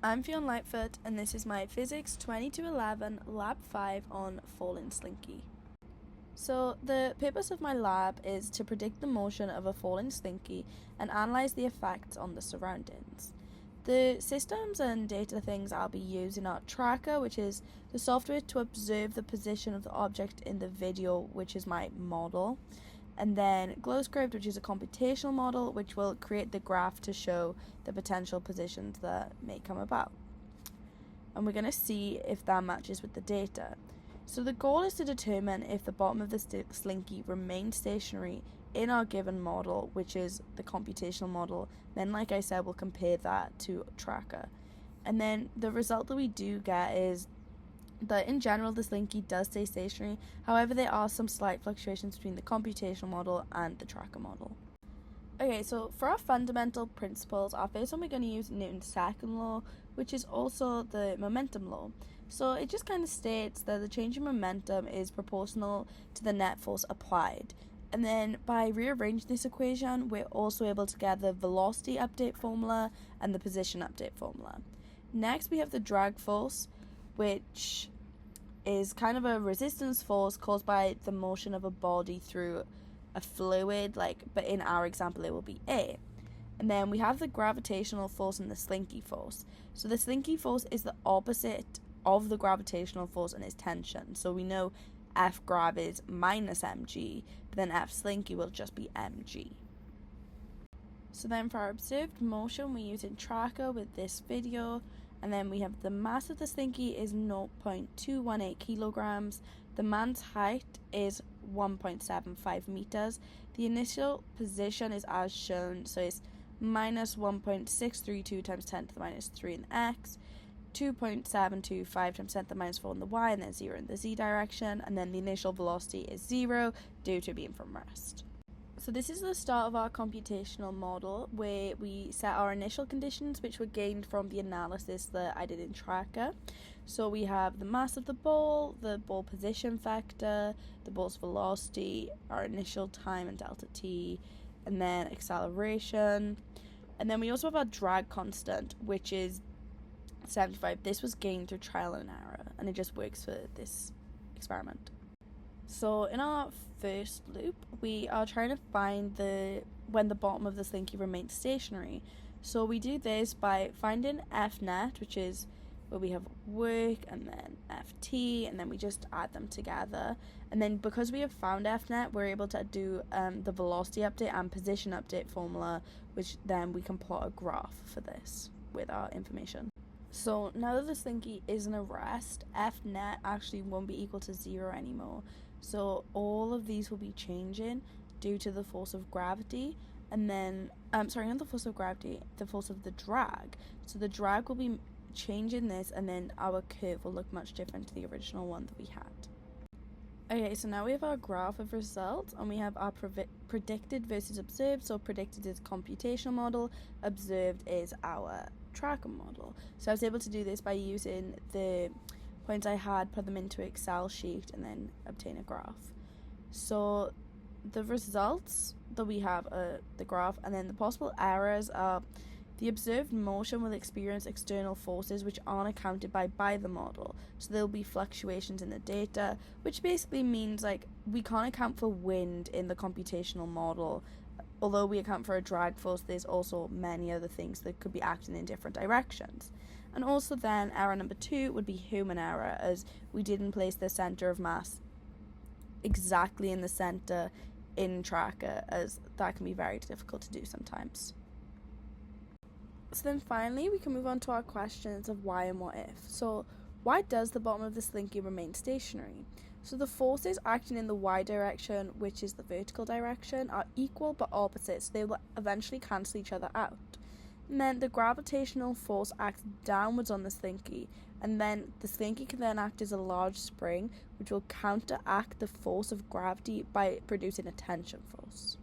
I'm Fionn Lightfoot, and this is my Physics 2211 Lab 5 on falling slinky. So, the purpose of my lab is to predict the motion of a falling slinky and analyse the effects on the surroundings. The systems and data things I'll be using are Tracker, which is the software to observe the position of the object in the video, which is my model, and then GlowScript, which is a computational model which will create the graph to show the potential positions that may come about. And we're going to see if that matches with the data. So the goal is to determine if the bottom of the slinky remains stationary in our given model, which is the computational model. Then, like I said, we'll compare that to Tracker. And then the result that we do get is that in general the slinky does stay stationary. However, there are some slight fluctuations between the computational model and the Tracker model. Okay, so for our fundamental principles, our first one we're going to use Newton's second law, which is also the momentum law. So it just kind of states that the change in momentum is proportional to the net force applied. And then by rearranging this equation, we're also able to get the velocity update formula and the position update formula. Next, we have the drag force, which is kind of a resistance force caused by the motion of a body through a fluid, but in our example it will be air. And then we have the gravitational force and the slinky force. So the slinky force is the opposite of the gravitational force and is tension. So we know F grav is minus mg, but then F slinky will just be mg. So then for our observed motion, we're using Tracker with this video, and then we have the mass of the slinky is 0.218 kilograms, the man's height is 1.75 meters, the initial position is as shown, so it's minus 1.632 times 10 to the minus 3 in the x, 2.725 times 10 to the minus 4 in the y, and then 0 in the z direction, and then the initial velocity is 0 due to being from rest. So this is the start of our computational model, where we set our initial conditions, which were gained from the analysis that I did in Tracker. So we have the mass of the ball position vector, the ball's velocity, our initial time and delta t, and then acceleration. And then we also have our drag constant, which is 75. This was gained through trial and error, and it just works for this experiment. So in our first loop, we are trying to find when the bottom of the slinky remains stationary. So we do this by finding F net, which is where we have work, and then Ft, and then we just add them together. And then because we have found F net, we're able to do the velocity update and position update formula, which then we can plot a graph for this with our information. So now that the slinky is in a rest, F net actually won't be equal to 0 anymore. So all of these will be changing due to the force of gravity, and then, not the force of gravity, the force of the drag. So the drag will be changing this, and then our curve will look much different to the original one that we had. Okay, so now we have our graph of results, and we have our predicted versus observed. So predicted is computational model, observed is our Tracker model. So I was able to do this by using the points I had, put them into an Excel sheet, and then obtain a graph. So the results that we have are the graph, and then the possible errors are the observed motion will experience external forces which aren't accounted by the model. So there'll be fluctuations in the data, which basically means we can't account for wind in the computational model. Although we account for a drag force, there's also many other things that could be acting in different directions. And also then error number 2 would be human error, as we didn't place the center of mass exactly in the center in Tracker, as that can be very difficult to do sometimes. So then finally we can move on to our questions of why and what if. So why does the bottom of the slinky remain stationary? So the forces acting in the y direction, which is the vertical direction, are equal but opposite, so they will eventually cancel each other out. And then the gravitational force acts downwards on the slinky, and then the slinky can then act as a large spring, which will counteract the force of gravity by producing a tension force.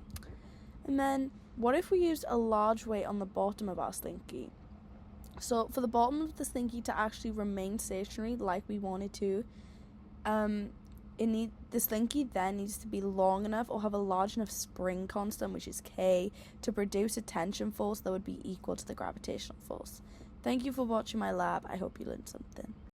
And then what if we used a large weight on the bottom of our slinky? So for the bottom of the slinky to actually remain stationary like we wanted to, the slinky then needs to be long enough or have a large enough spring constant, which is K, to produce a tension force that would be equal to the gravitational force. Thank you for watching my lab. I hope you learned something.